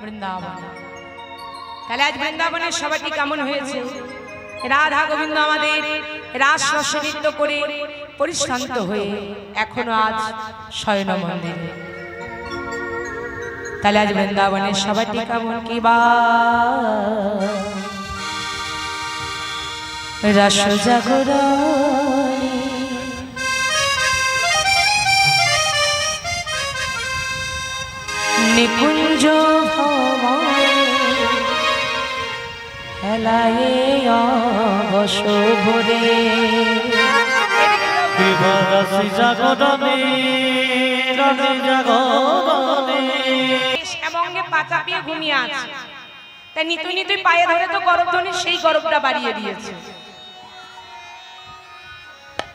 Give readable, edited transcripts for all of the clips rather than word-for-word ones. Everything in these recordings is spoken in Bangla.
বৃন্দাবন। তাহলে আজ বৃন্দাবনের সভাটি কেমন হয়েছে? রাধা গোবিন্দ আমাদের রাস রসে নৃত্য করে পরিশ্রান্ত হয়ে এখনো আজ শয়ন মন্দিরে। তাহলে আজ বৃন্দাবনের সভাটি কেমন? কি বা রস জাগরণী নিকুঞ্জ ভ্রমণে হেলায়ে অবশ ভরে রসি জাগরণী রসি জাগরণী শ্যামঙ্গে পা চাপিয়ে ঘুমিয়ে আছে। তাই নিতুই নিতুই পায়ে ধরে তো গরবধ্বনি সেই গরবটা বাড়িয়ে দিয়েছে।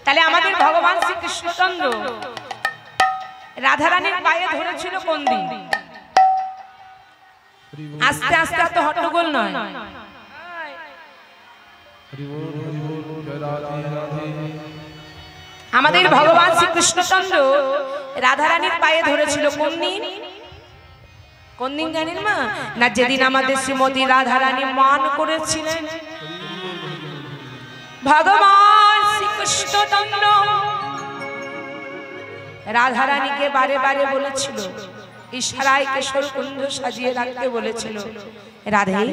তাহলে আমাদের ভগবান শ্রীকৃষ্ণচন্দ্র রাধারানীর পায়ে ধরেছিল কোন দিন? আস্তে আস্তে তো হট্টগোল নয়, আমাদের ভগবান শ্রীকৃষ্ণচন্দ্র রাধারানীর পায়ে ধরেছিল কোন দিন? কোন দিন জানেন মা? না যেদিন আমাদের শ্রীমতী রাধারানী মান করেছিলেন। ভগবান শ্রীকৃষ্ণচন্দ্র রাধারানীকে বারে বারে বলেছিল, ইশারায় কেশর কুঞ্জ সাজিয়ে রাখতে বলেছিল, রাধে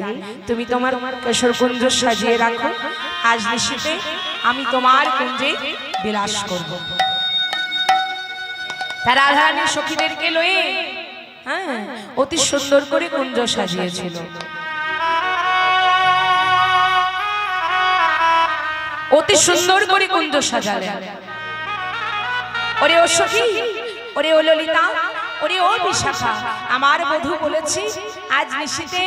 তুমি তোমার কেশর কুঞ্জ সাজিয়ে রাখো, আজ নিশীথে আমি তোমার কুঞ্জে বিলাস করব। তা রাধারানীর সখীদেরকে লয়ে অতি সুন্দর করে কুঞ্জ সাজিয়েছিল। অতি সুন্দর করে কুঞ্জ সাজালেন। ওরে ও সখী, ওরে ও ললিতা, ওরে ও বিশাখা, আমার বধূ বলেছি আজ নিশীথে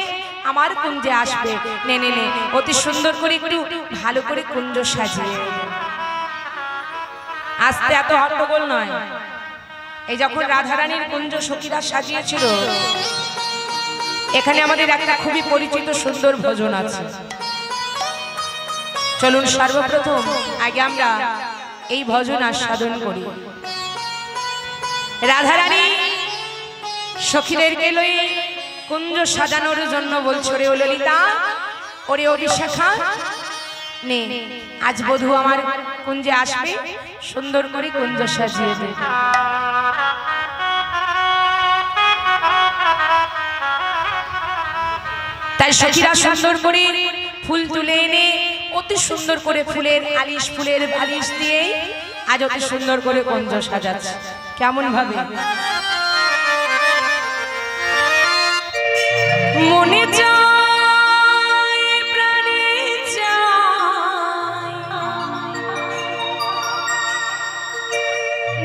আমার কুঞ্জে আসবে। নে নে নে, অতি সুন্দর করে একটু ভালো করে কুঞ্জ সাজিয়ে। আস্তে এত হট্টগোল নয়। এই যখন রাধারানীর কুঞ্জ সখীরা সাজিয়েছিল, এখানে আমাদের একটা খুবই পরিচিত সুন্দর ভজন আছে। চলুন সর্বপ্রথম আগে আমরা এই ভজন আস্বাদন করি। রাধারানী সখীদেরকে লয়ে কুঞ্জ সাজানোর জন্য বলছে, ওরে ও ললিতা, ওরে ও বিশাখা, নে আজ বধূ আমার কুঞ্জে আসবে, সুন্দর করে কুঞ্জ সাজিয়ে দে। তাই সখীরা সুন্দর করে ফুল তুলে এনে অতি সুন্দর করে ফুলের আলিশ, ফুলের বালিশ দিয়ে আজ অতি সুন্দর করে কুঞ্জ সাজাচ্ছে। কেমন ভাবে? মনে চায় প্রাণে চায়,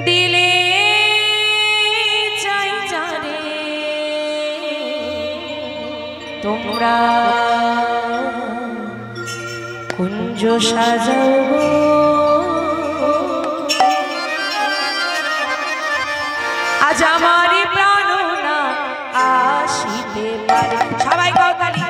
দিলে চাই জানে তোমরা কুঞ্জ সাজাও, আজ আমার প্রাণ না আসিতে পারে। সবাই কওতালি।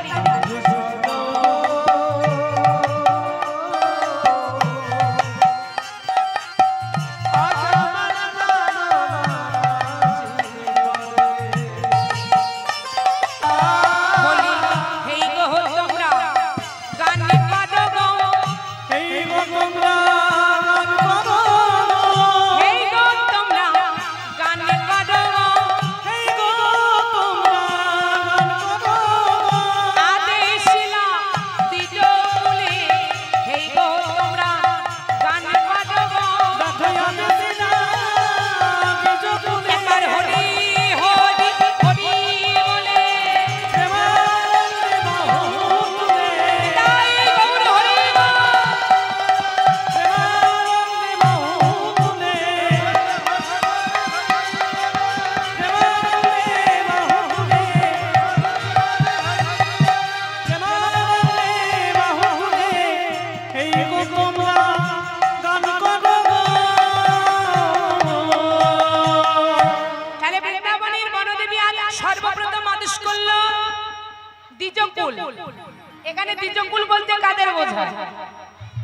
এখানে দ্বিজকুল বলতে কাদের বোঝায়?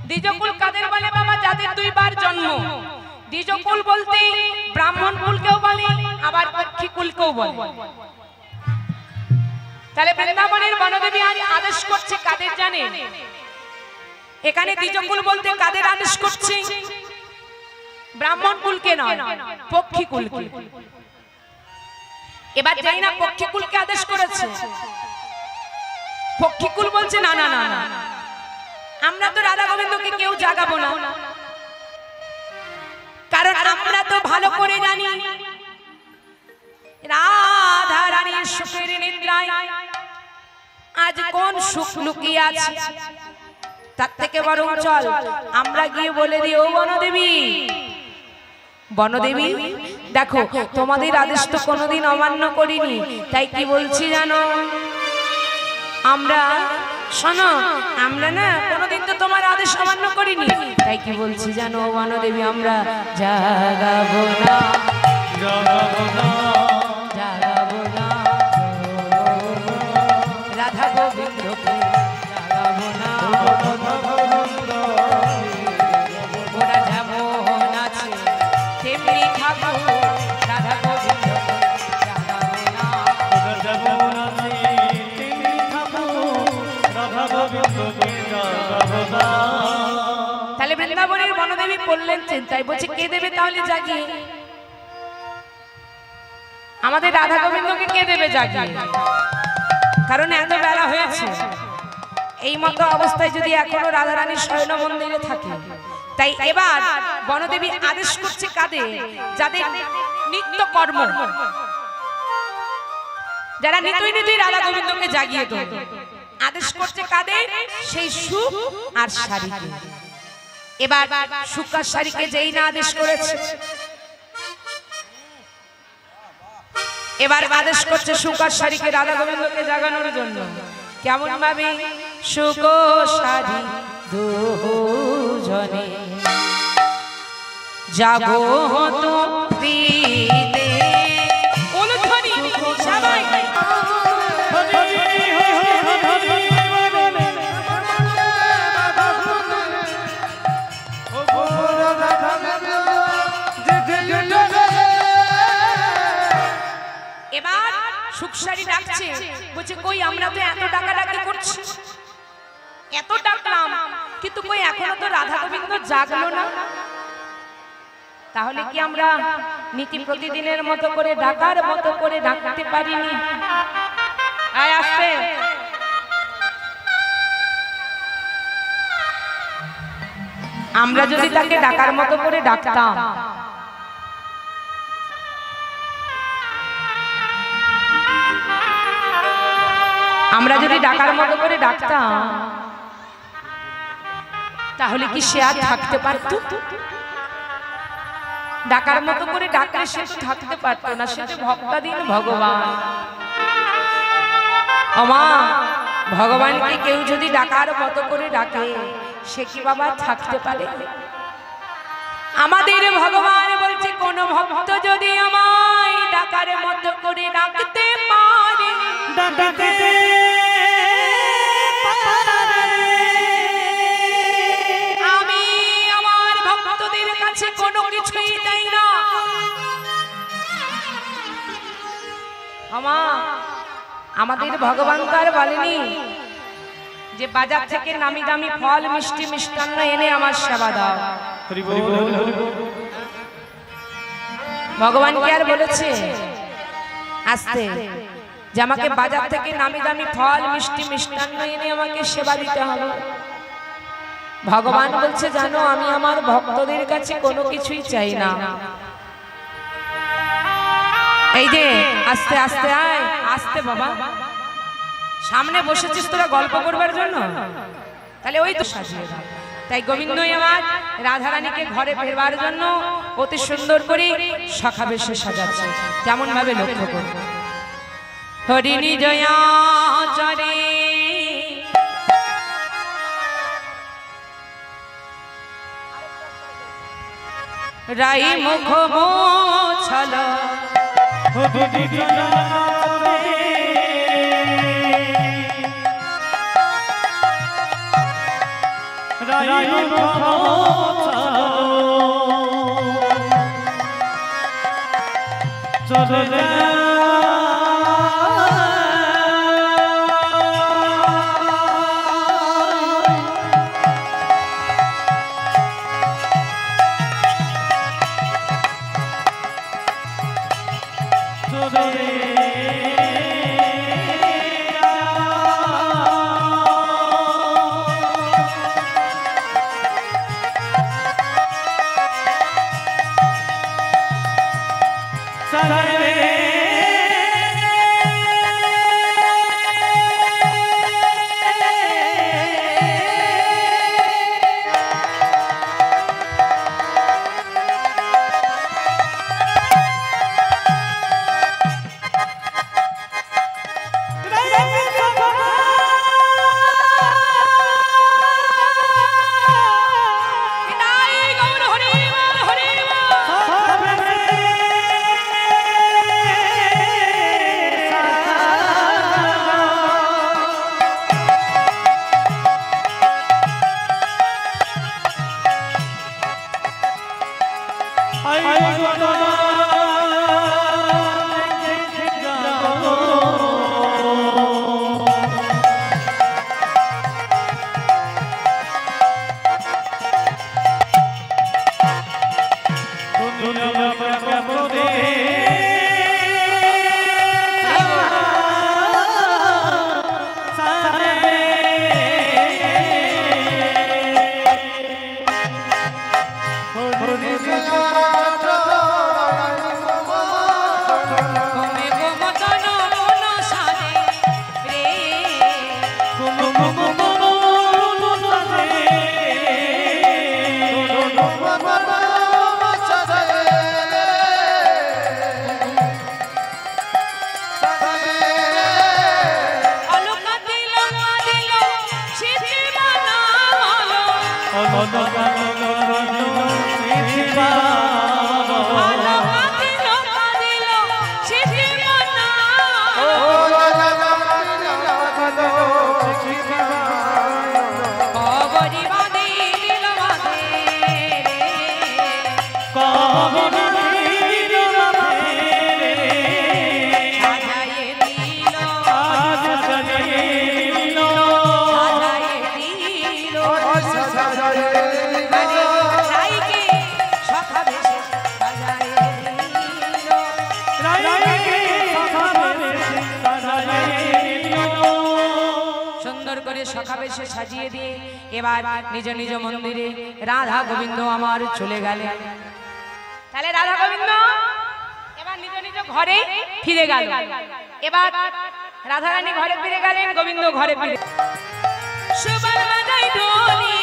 দ্বিজকুল কাদের বলে বাবা? যাদের দুইবার জন্ম। দ্বিজকুল বলতে ব্রাহ্মণ কুলকেও বলে, আবার পক্ষী কুলকেও বলে। তাহলে বৃন্দাবনের বনদেবী আদেশ করছে কাদের জানেন? এখানে দ্বিজকুল বলতে কাদের আদেশ করছে? ব্রাহ্মণ কুলকে নয়, পক্ষী কুলকে। এবার যাই না পক্ষী কুলকে আদেশ করেছে, পক্ষী কুল বলছে না না না না, আমরা তো রাধা গোবিন্দকে কেউ জাগাবো না, কারণ আমরা তো ভালো করে জানি রাধা রানীর সুখের নিদ্রায় আজ কোন সুখ লুকিয়ে আছে। তার থেকে বরং চল আমরা গিয়ে বলে দিই, ও বনদেবী, বনদেবী দেখো তোমাদের আদেশ তো কোনোদিন অমান্য করিনি, তাই কি বলছি জানো, আমরা শোনো, আমরা না কোনোদিন তো তোমার আদেশ অমান্য করিনি, তাই কি বলছি জানো বনদেবী, আমরা জাগাবো না, জাগাবো না, জাগাবো না রাধা গোবিন্দকে, জাগাবো না, ওরা যেমন আছে তেমনি থাকো, রাধা গোবিন্দকে জাগাবো না, ওরা যেমন আছে তেমনি থাকো, রাধা গোবিন্দকে জাগাবো না। তাহলে বৃন্দাবনের বনদেবী পড়লেন চিন্তায়, বলছে কে দেবে তাহলে জাগিয়ে, আমাদের রাধা গোবিন্দকে কে দেবে জাগিয়ে, কারণ এত বেলা হয়েছে, এই মতো অবস্থায় যদি এখনো রাধা রানীর শয়ন মন্দিরে থাকে, তাই এবার বনদেবী আদেশ করছে কাদের, যাদের নিত্য কর্ম, যারা নিতই নিতই রাধা গোবিন্দকে জাগিয়ে দেবে, আদেশ করছে কাদের, সেই সুখ আর শাড়িকে। এবার সুখ আর শাড়িকে যেই না আদেশ করেছে, এবার আদেশ করছে সুখ আর শাড়িকে রাধা গোবিন্দকে জাগানোর জন্য। কেমন ভাবে, সুখ শাড়ি দুজনে জাগো তো দিতে, অনুধ্বনি সবাই এবার সুখসারি ডাকছে, বলছে কই আমরা তো এত ডাকাডাকি করছি, এত ডাকলাম, কিন্তু কই এখনো তো রাধা গোবিন্দ জাগলো না, তাহলে কি আমরা নীতি প্রতিদিনের মতো করে ডাকার মতো করে ডাকতে পারিনি? আয় আসতে, আমরা যদি তাকে ডাকার মতো করে ডাকতাম, আমরা যদি ডাকার মতো করে ডাকতাম, তাহলে কি সে আর থাকতে পারত? ডাকার মতো করে ডাকলে সে তো থাকতে পারতো না, সে তো ভক্তাধীন ভগবান। আমা ভগবানকে কেউ যদি ডাকার মতো করে ডাকে, সে কি বাবা থাকতে পারে? আমাদের ভগবান বলছে, কোন ভক্ত যদি আমায় ডাকার মতো করে ডাকতে পারে, আমি আমার ভক্তদের কাছে কোনো কিছুই চাই না। আমাদের ভগবান তার বলেনি যে বাজার থেকে নামি দামি ফল মিষ্টি মিষ্টান্ন এনে আমার সেবা দাও। ভগবান কি আর বলেছে আসতে যে আমাকে বাজার থেকে নামি দামি ফল মিষ্টি মিষ্টান্ন এনে আমাকে সেবা দিতে হবে? ভগবান বলছে জানো, আমি আমার ভক্তদের কাছে কোনো কিছুই চাই না। এই যে আস্তে আস্তে আয়, আস্তে বাবা, সামনে বসেছিস তোরা গল্প করবার জন্য, তাহলে ওই তো সাজিয়ে দাও। তাই গোবিন্দই আমার রাধারানীকে ঘরে ফেরবার জন্য অতি সুন্দর করে সখা বেশে সাজাচ্ছে। কেমন ভাবে লক্ষ্য করবো, হরিণী জয়া চরে রাই মুখ মোছল, সখাবেশে সাজিয়ে দিয়ে এবার নিজ নিজ মন্দিরে রাধা গোবিন্দ আমার চলে গেলেন। তাহলে রাধা গোবিন্দ এবার নিজ নিজ ঘরে ফিরে গেল। এবার রাধারানী ঘরে ফিরে গেলেন, গোবিন্দ ঘরে ফিরে সুবল বাজাই ঢোলি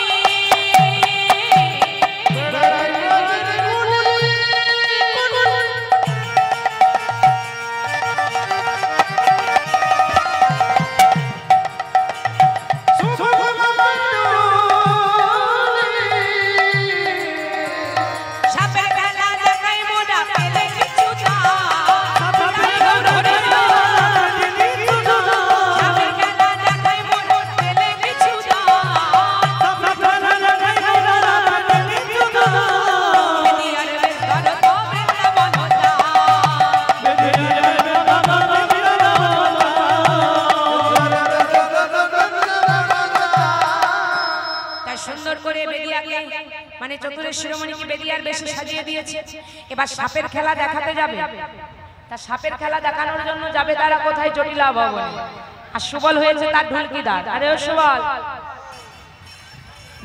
মানে চতুরের শিরোমণিকে বেদিয়ার বেশি সাজিয়ে দিয়েছে। এবার সাপের খেলা দেখাতে যাবে। তা সাপের খেলা দেখানোর জন্য যাবে তারা কোথায়? জটিলা ভবনে। আর সুবল হয়েছে তার ঢোলকিদার। আরে ও সুবল,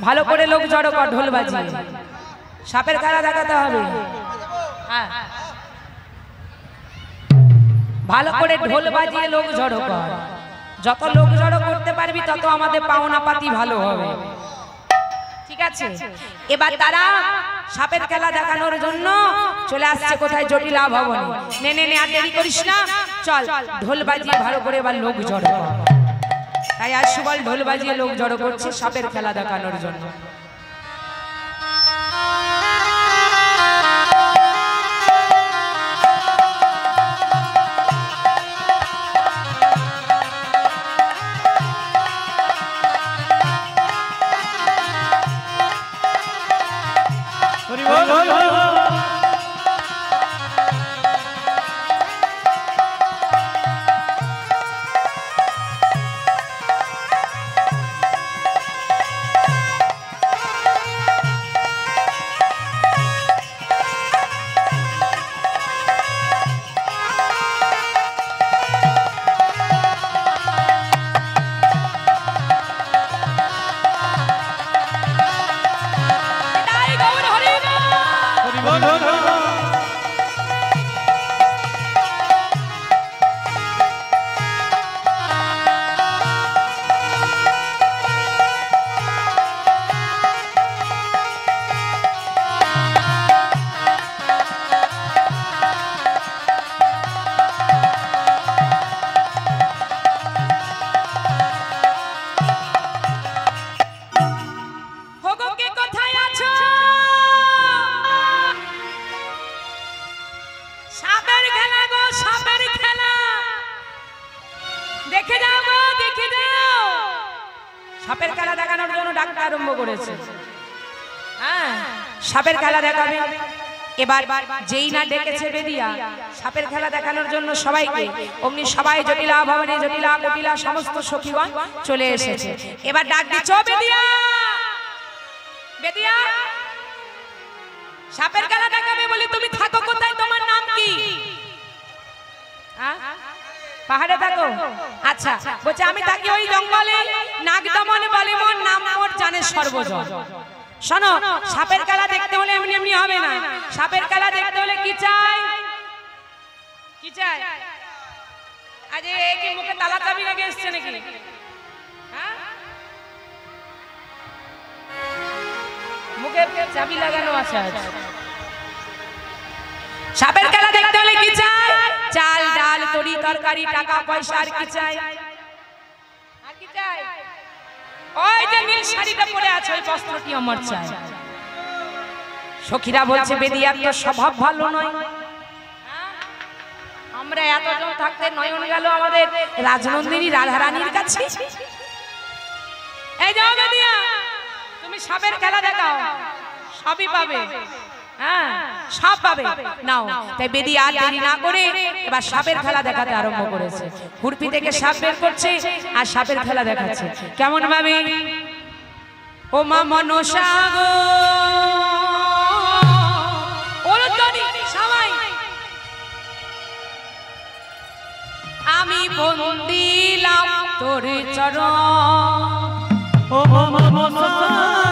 ভালো করে লোক জড়ো কর, ঢোল বাজিয়ে সাপের খেলা দেখাতে হবে। হ্যাঁ, ভালো করে ঢোল বাজিয়ে লোক জড়ো কর। যত লোক জড়ো করতে পারবি তত আমাদের পাওনা পাতি ভালো হবে। ঠিক আছে? এবার তারা সাপের খেলা দেখানোর জন্য চলে আসছে কোথায়? জটিলা ভবনে। নে নে নে, আর দেরি করিস না, চল ঢোল বাজিয়ে ভালো করে এবার লোক জড়ো কর। তাই আজ সুবল ঢোল বাজিয়ে লোক জড়ো করছে সাপের খেলা দেখানোর জন্য। সাপের খেলা দেখানোর জন্য ডাকতে আরম্ভ করেছে। হ্যাঁ, সাপের খেলা দেখাবে। এবার যেই না ডেকেছে বেদিয়া সাপের খেলা দেখানোর জন্য সবাইকে, অমনি সবাই জটিলা ভবনে জটিলা কটিলা সমস্ত সখীগণ চলে এসেছে। এবার ডাক দিচ্ছ, বেদিয়া বেদিয়া সাপের খেলা দেখাবে বলে তুমি থাকো কোথায়? তোমার নাম কি? পাহাড়ে থাকো? আচ্ছা, বলছে আমি থাকি ওই জঙ্গলে, নাগদমনে বলে মন, নাম মোর জানে সর্বজন। শোনো, সাপের খেলা দেখতে হলে এমনি এমনি হবে না। সাপের খেলা দেখতে হলে কি চাই? কি চাই? আজ কি মুখে তালা চাবি লেগে এসছে নাকি? মুখে চাবি লাগানো আছে। সাপের খেলা দেখতে হলে কি চাই? চাল ডাল তরি তরকারি টাকা পয়সা। আর কি চাই? আর কি চাই? ওই যে নীল শাড়িটা পরে আছে ওই বস্ত্রটি আমার চাই। সখীরা বলছে বেদিয়ার তো স্বভাব ভালো নয়। আমরা এতজন থাকতে নয়ন গেল আমাদের রাজনন্দিনী রাধারানীর কাছে। এই যাও বেদিয়া, তুমি সাপের খেলা দেখাও, সবই পাবে। হ্যাঁ সাপ পাবে নাও। তাই বেদিয়া আর দেরি না করে এবার সাপের খেলা দেখাতে আরম্ভ করেছে। খুরপি থেকে সাপ বের করছে আর সাপের খেলা দেখাচ্ছে। কেমন ভাবে? ও মা মনসা গো আমি বন্দিলাম তোর চরণ। ও মা মনসা